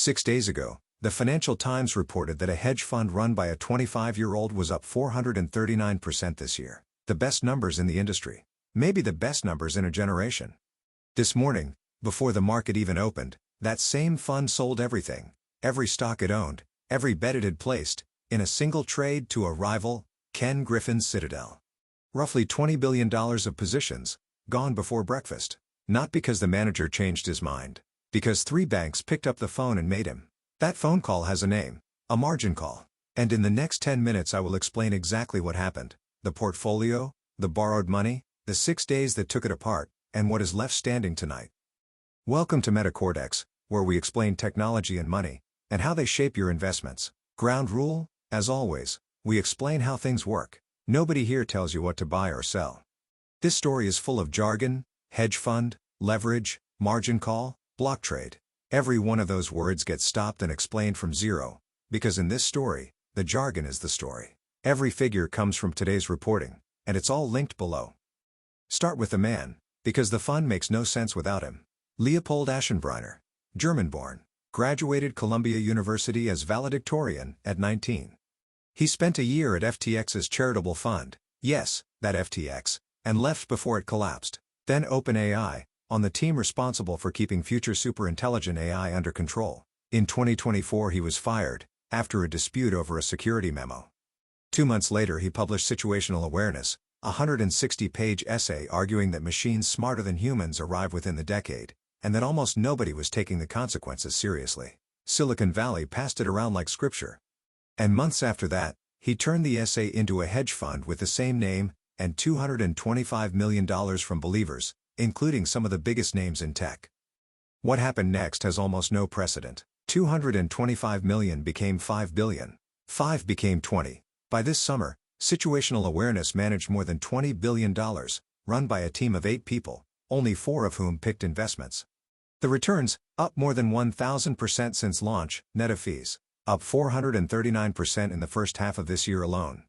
6 days ago, the Financial Times reported that a hedge fund run by a 25-year-old was up 439% this year. The best numbers in the industry. Maybe the best numbers in a generation. This morning, before the market even opened, that same fund sold everything, every stock it owned, every bet it had placed, in a single trade to a rival, Ken Griffin's Citadel. Roughly $20 billion of positions, gone before breakfast. Not because the manager changed his mind. Because 3 banks picked up the phone and made him. That phone call has a name, a margin call. And in the next 10 minutes I will explain exactly what happened, the portfolio, the borrowed money, the 6 days that took it apart, and what is left standing tonight. Welcome to MetaCortex, where we explain technology and money, and how they shape your investments. Ground rule, as always, we explain how things work. Nobody here tells you what to buy or sell. This story is full of jargon, hedge fund, leverage, margin call, block trade. Every one of those words gets stopped and explained from zero, because in this story, the jargon is the story. Every figure comes from today's reporting, and it's all linked below. Start with the man, because the fund makes no sense without him. Leopold Aschenbrenner, German-born, graduated Columbia University as valedictorian at 19. He spent a year at FTX's charitable fund, yes, that FTX, and left before it collapsed. Then OpenAI, on the team responsible for keeping future superintelligent AI under control. In 2024 he was fired, after a dispute over a security memo. 2 months later he published Situational Awareness, a 160-page essay arguing that machines smarter than humans arrive within the decade, and that almost nobody was taking the consequences seriously. Silicon Valley passed it around like scripture. And months after that, he turned the essay into a hedge fund with the same name, and $225 million from believers, including some of the biggest names in tech. What happened next has almost no precedent. 225 million became 5 billion. 5 became 20. By this summer, Situational Awareness managed more than $20 billion, run by a team of 8 people, only 4 of whom picked investments. The returns, up more than 1,000% since launch, net of fees, up 439% in the first half of this year alone.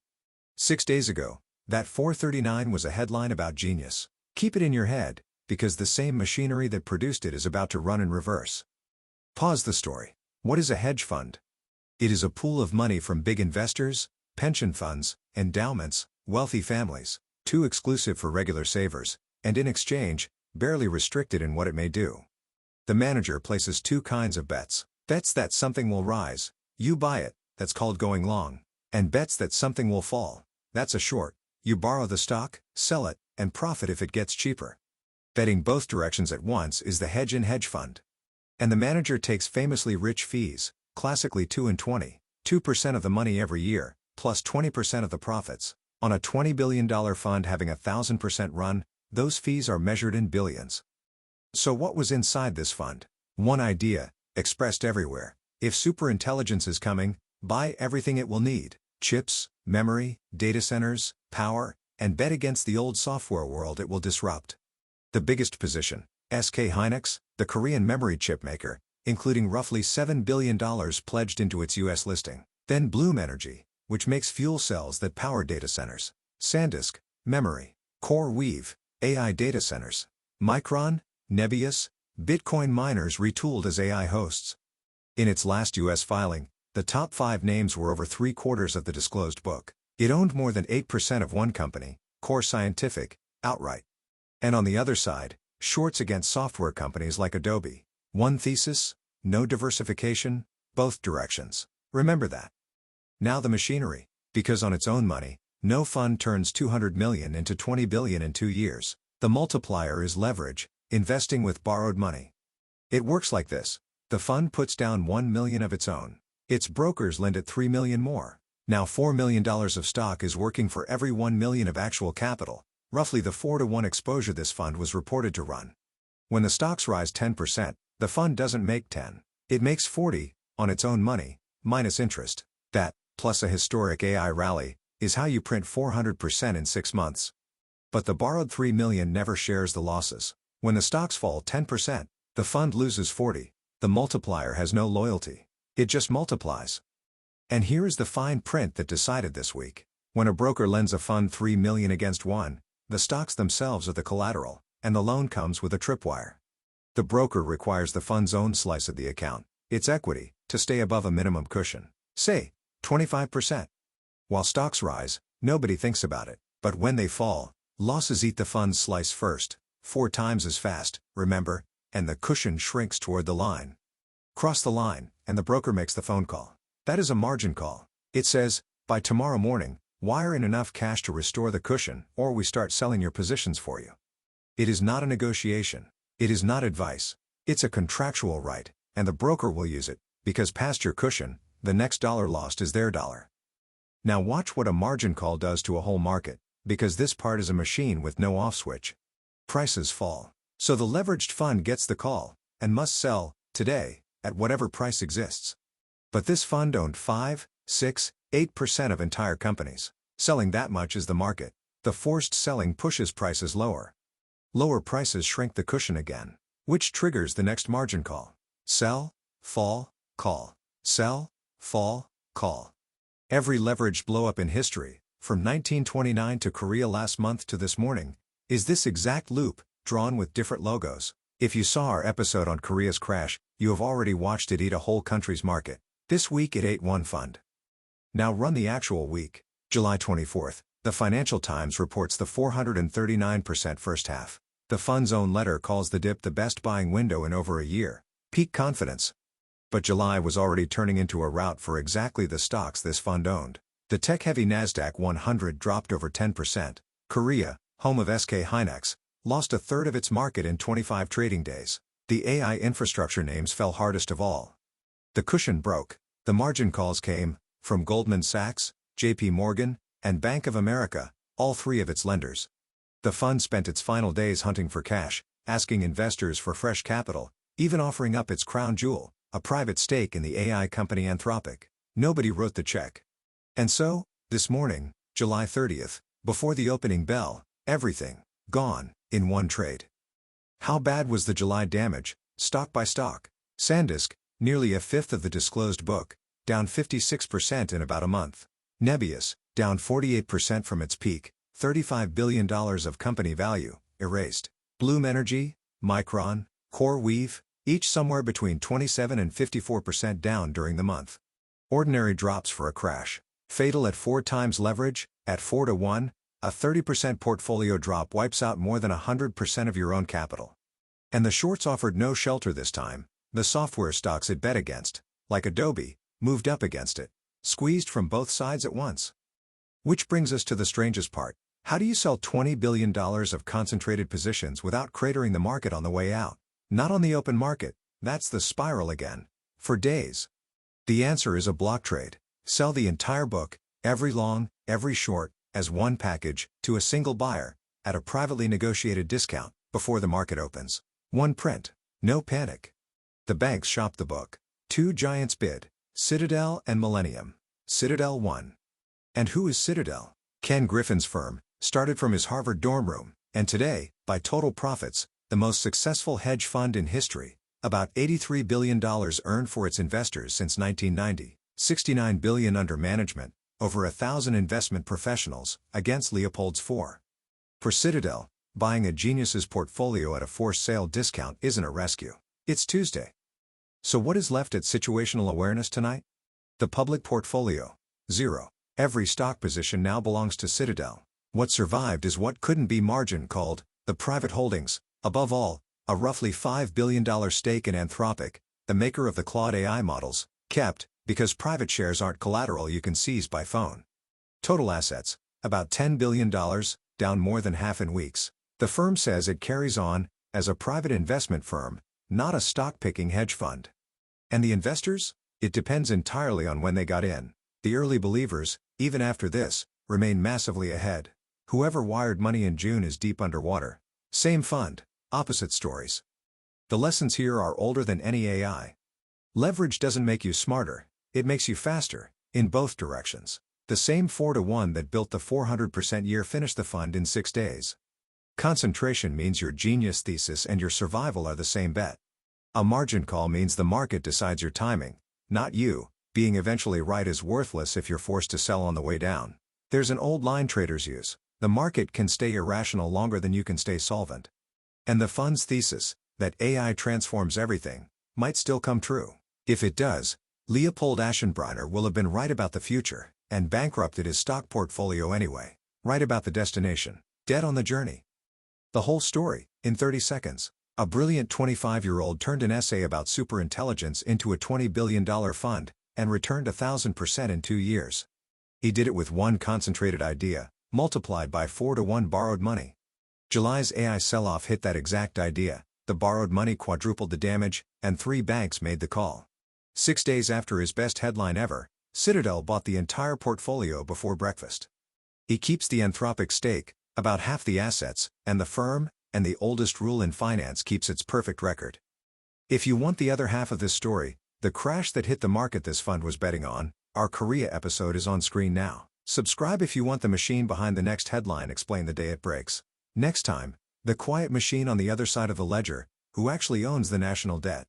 6 days ago, that 439 was a headline about genius. Keep it in your head, because the same machinery that produced it is about to run in reverse. Pause the story. What is a hedge fund? It is a pool of money from big investors, pension funds, endowments, wealthy families, too exclusive for regular savers, and in exchange, barely restricted in what it may do. The manager places 2 kinds of bets. Bets that something will rise, you buy it, that's called going long. And bets that something will fall, that's a short, you borrow the stock, sell it, and profit if it gets cheaper. Betting both directions at once is the hedge in hedge fund. And the manager takes famously rich fees, classically 2 and 20, 2% of the money every year, plus 20% of the profits. On a $20 billion fund having 1,000% run, those fees are measured in billions. So what was inside this fund? One idea, expressed everywhere. If superintelligence is coming, buy everything it will need. Chips, memory, data centers, power, and bet against the old software world it will disrupt. The biggest position, SK Hynix, the Korean memory chip maker, including roughly $7 billion pledged into its US listing. Then Bloom Energy, which makes fuel cells that power data centers. SanDisk, memory. CoreWeave, AI data centers. Micron, Nebius, Bitcoin miners retooled as AI hosts. In its last US filing, the top 5 names were over 3/4 of the disclosed book. It owned more than 8% of one company, Core Scientific, outright. And on the other side, shorts against software companies like Adobe. One thesis, no diversification, both directions. Remember that. Now the machinery, because on its own money, no fund turns 200 million into 20 billion in 2 years. The multiplier is leverage, investing with borrowed money. It works like this. The fund puts down 1 million of its own. Its brokers lend it 3 million more. Now $4 million of stock is working for every 1 million of actual capital, roughly the 4-to-1 exposure this fund was reported to run. When the stocks rise 10%, the fund doesn't make 10. It makes 40, on its own money, minus interest. That, plus a historic AI rally, is how you print 400% in 6 months. But the borrowed 3 million never shares the losses. When the stocks fall 10%, the fund loses 40. The multiplier has no loyalty. It just multiplies. And here is the fine print that decided this week. When a broker lends a fund 3 million against 1, the stocks themselves are the collateral, and the loan comes with a tripwire. The broker requires the fund's own slice of the account, its equity, to stay above a minimum cushion. Say, 25%. While stocks rise, nobody thinks about it, but when they fall, losses eat the fund's slice first, 4 times as fast, remember, and the cushion shrinks toward the line. Cross the line, and the broker makes the phone call. That is a margin call. It says, by tomorrow morning, wire in enough cash to restore the cushion, or we start selling your positions for you. It is not a negotiation. It is not advice. It's a contractual right, and the broker will use it, because past your cushion, the next dollar lost is their dollar. Now watch what a margin call does to a whole market, because this part is a machine with no off switch. Prices fall. So the leveraged fund gets the call, and must sell, today, at whatever price exists. But this fund owned 5, 6, 8% of entire companies. Selling that much is the market. The forced selling pushes prices lower. Lower prices shrink the cushion again, which triggers the next margin call. Sell, fall, call. Sell, fall, call. Every leveraged blow-up in history, from 1929 to Korea last month to this morning, is this exact loop, drawn with different logos. If you saw our episode on Korea's crash, you have already watched it eat a whole country's market. This week it ate one fund. Now run the actual week. July 24th, the Financial Times reports the 439% first half. The fund's own letter calls the dip the best buying window in over a year. Peak confidence. But July was already turning into a rout for exactly the stocks this fund owned. The tech-heavy Nasdaq 100 dropped over 10%. Korea, home of SK Hynix, lost a third of its market in 25 trading days. The AI infrastructure names fell hardest of all. The cushion broke. The margin calls came from Goldman Sachs, JP Morgan, and Bank of America, all 3 of its lenders. The fund spent its final days hunting for cash, asking investors for fresh capital, even offering up its crown jewel, a private stake in the AI company Anthropic. Nobody wrote the check. And so, this morning, July 30th, before the opening bell, everything, gone, in one trade. How bad was the July damage, stock by stock? SanDisk, nearly a fifth of the disclosed book, down 56% in about a month. Nebius, down 48% from its peak, $35 billion of company value, erased. Bloom Energy, Micron, CoreWeave, each somewhere between 27 and 54% down during the month. Ordinary drops for a crash. Fatal at 4 times leverage, at 4 to 1, a 30% portfolio drop wipes out more than 100% of your own capital. And the shorts offered no shelter this time. The software stocks it bet against, like Adobe, moved up against it, squeezed from both sides at once. Which brings us to the strangest part. How do you sell $20 billion of concentrated positions without cratering the market on the way out? Not on the open market, that's the spiral again. For days. The answer is a block trade. Sell the entire book, every long, every short, as one package, to a single buyer, at a privately negotiated discount, before the market opens. One print. No panic. The banks shop the book. 2 giants bid, Citadel and Millennium. Citadel won. And who is Citadel? Ken Griffin's firm, started from his Harvard dorm room, and today, by total profits, the most successful hedge fund in history, about $83 billion earned for its investors since 1990, $69 billion under management, over 1,000 investment professionals, against Leopold's 4. For Citadel, buying a genius's portfolio at a forced sale discount isn't a rescue. It's Tuesday. So what is left at Situational Awareness tonight? The public portfolio. 0. Every stock position now belongs to Citadel. What survived is what couldn't be margin called, the private holdings, above all, a roughly $5 billion stake in Anthropic, the maker of the Claude AI models, kept, because private shares aren't collateral you can seize by phone. Total assets, about $10 billion, down more than half in weeks. The firm says it carries on, as a private investment firm, not a stock-picking hedge fund. And the investors? It depends entirely on when they got in. The early believers, even after this, remain massively ahead. Whoever wired money in June is deep underwater. Same fund, opposite stories. The lessons here are older than any AI. Leverage doesn't make you smarter, it makes you faster, in both directions. The same 4 to 1 that built the 400% year finished the fund in 6 days. Concentration means your genius thesis and your survival are the same bet. A margin call means the market decides your timing, not you. Being eventually right is worthless if you're forced to sell on the way down. There's an old line traders use: the market can stay irrational longer than you can stay solvent. And the fund's thesis, that AI transforms everything, might still come true. If it does, Leopold Aschenbrenner will have been right about the future, and bankrupted his stock portfolio anyway. Right about the destination, dead on the journey. The whole story, in 30 seconds. A brilliant 25-year-old turned an essay about superintelligence into a $20 billion fund, and returned 1,000% in 2 years. He did it with one concentrated idea, multiplied by 4 to 1 borrowed money. July's AI sell-off hit that exact idea, the borrowed money quadrupled the damage, and 3 banks made the call. 6 days after his best headline ever, Citadel bought the entire portfolio before breakfast. He keeps the Anthropic stake, about half the assets, and the firm, and the oldest rule in finance, keeps its perfect record. If you want the other half of this story, the crash that hit the market this fund was betting on, our Korea episode is on screen now. Subscribe if you want the machine behind the next headline explain the day it breaks. Next time, the quiet machine on the other side of the ledger, who actually owns the national debt.